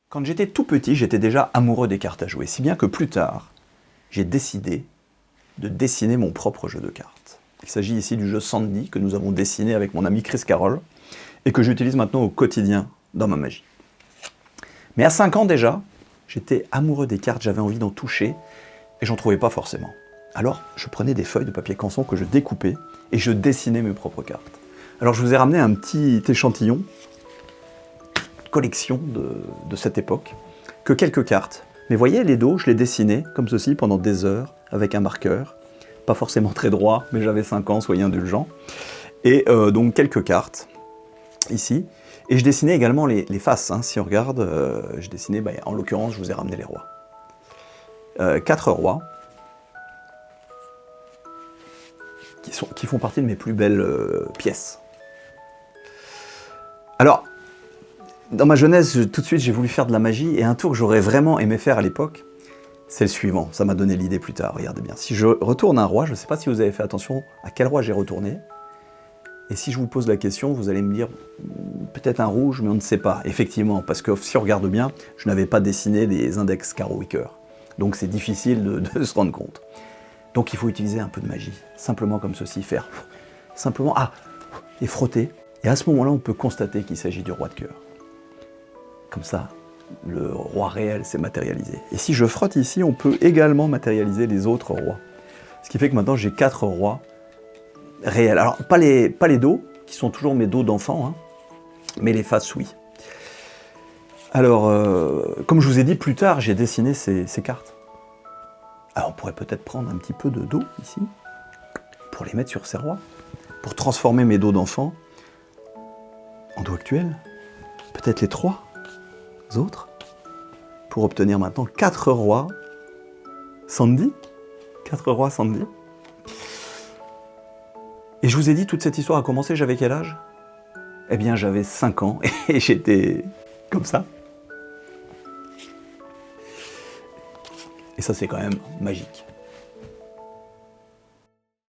Quand j'étais tout petit, j'étais déjà amoureux des cartes à jouer, si bien que plus tard, j'ai décidé de dessiner mon propre jeu de cartes. Il s'agit ici du jeu Sandy, que nous avons dessiné avec mon ami Chris Carroll, et que j'utilise maintenant au quotidien dans ma magie. Mais à 5 ans déjà, j'étais amoureux des cartes, j'avais envie d'en toucher, et j'en trouvais pas forcément. Alors, je prenais des feuilles de papier canson que je découpais, et je dessinais mes propres cartes. Alors je vous ai ramené un petit échantillon, collection de cette époque, que quelques cartes. Mais voyez, les dos, je les dessinais comme ceci pendant des heures, avec un marqueur. Pas forcément très droit, mais j'avais 5 ans, soyez indulgents. Et donc quelques cartes, ici. Et je dessinais également les faces, hein. Si on regarde, je dessinais, en l'occurrence, je vous ai ramené les rois. 4 rois, qui font partie de mes plus belles pièces. Alors, dans ma jeunesse, tout de suite, j'ai voulu faire de la magie, et un tour que j'aurais vraiment aimé faire à l'époque, c'est le suivant. Ça m'a donné l'idée plus tard, regardez bien. Si je retourne un roi, je ne sais pas si vous avez fait attention à quel roi j'ai retourné, et si je vous pose la question, vous allez me dire, peut-être un rouge, mais on ne sait pas. Effectivement, parce que si on regarde bien, je n'avais pas dessiné les index carreau wicker. Donc c'est difficile de se rendre compte. Donc il faut utiliser un peu de magie, simplement comme ceci, faire simplement, et frotter. Et à ce moment-là, on peut constater qu'il s'agit du roi de cœur. Comme ça, le roi réel s'est matérialisé. Et si je frotte ici, on peut également matérialiser les autres rois. Ce qui fait que maintenant, j'ai 4 rois réels. Alors, pas les dos, qui sont toujours mes dos d'enfant, hein, mais les faces, oui. Alors, comme je vous ai dit, plus tard, j'ai dessiné ces cartes. Alors, on pourrait peut-être prendre un petit peu de dos, ici, pour les mettre sur ces rois, pour transformer mes dos d'enfant en dos actuels. Peut-être les 3 autres, pour obtenir maintenant 4 rois Sandy. 4 rois Sandy. Et je vous ai dit, toute cette histoire a commencé, j'avais quel âge? Eh bien, j'avais 5 ans, et j'étais comme ça. Et ça, c'est quand même magique.